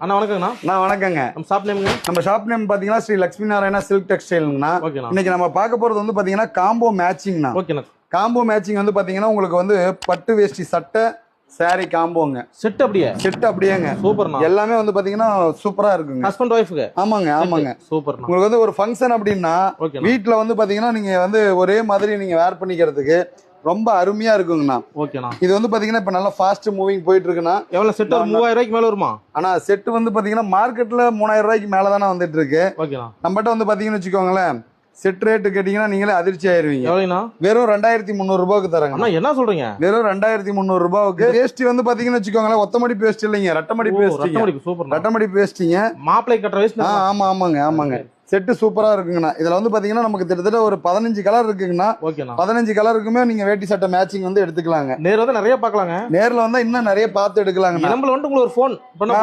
அண்ணா வணக்கங்கண்ணா. வணக்கங்க. நம்ம ஷாப் நேம்ங்க? நம்ம ஷாப் நேம் பாத்தீங்கன்னா ஸ்ரீ லட்சுமி நாராயணா சில்க் டெக்ஸ்டைல்ங்கண்ணா. இன்னைக்கு நம்ம பார்க்க போறது வந்து பாத்தீங்கன்னா காம்போ மேட்சிங்ண்ணா. ஓகேண்ணா. காம்போ மேட்சிங் வந்து பாத்தீங்கன்னா உங்களுக்கு வந்து பட்டு வேஷ்டி சட்டை சாரி காம்போங்க. செட் அப்படியேங்க. சூப்பர்ண்ணா. எல்லாமே வந்து பாத்தீங்கன்னா சூப்பரா இருக்குங்க. ஹஸ்பண்ட் ஒய்ஃப்க்கு. ஆமாங்க. சூப்பர்ண்ணா. உங்களுக்கு வந்து ஒரு ஃபங்க்ஷன் அப்படின்னா வீட்ல வந்து பாத்தீங்கன்னா நீங்க வந்து ஒரே மாதிரி நீங்க வேர் பண்ணிக்கிறதுக்கு ரொம்ப அருமையா இருக்குங்கண்ணா. ஓகேண்ணா. இது வந்து பாத்தீங்கன்னா இப்ப நல்லா ஃபாஸ்ட் மூவிங் போயிட்டு இருக்குண்ணா. எவ்வளவு செட்? 3000 ரூபாய்க்கு மேல வருமா? ஆனா செட் வந்து பாத்தீங்கன்னா மார்க்கெட்ல 3000 ரூபாய்க்கு மேல தானே வந்துட்டு இருக்கு. ஓகேண்ணா. நம்மகிட்ட வந்து பாத்தீங்கன்னு வச்சுக்கோங்களேன், செட் ரேட்டு கேட்டீங்கன்னா நீங்களே அதிர்ச்சி ஆயிருவீங்க. எவ்வளவுண்ணா? வெறும் 2300 ரூபாய்க்கு தராங்க. அண்ணா என்ன சொல்றீங்க? வெறும் 2300 ரூபாய்க்கு. வேஷ்டி வந்து பாத்தீங்கன்னு வச்சுக்கோங்களேன், ஒத்தமடி பேஸ்ட் இல்லைங்க, ரட்டமடி பேஸ்ட். சூப்பர். ரட்டமடி பேஸ்டிங்க. மாப்பிளை கட்டுற வேஷ்டி. ஆமாங்க. செட்டு சூப்பரா இருக்குங்கண்ணா. இதுல வந்து பாத்தீங்கன்னா நமக்கு கிட்டத்தட்ட ஒரு 15 கலர் இருக்குங்கண்ணா. 15 கலருக்குமே நீங்க வேட்டி சட்டை மேட்சிங் வந்து எடுத்துக்கலாங்க. நேர்ல வந்து நிறைய பார்க்கலாங்க. நேர்ல வந்தா இன்னும் நிறைய பார்த்து எடுக்கலாங்க. நம்பர்ல வந்து உங்களுக்கு ஒரு ஃபோன் பண்ணா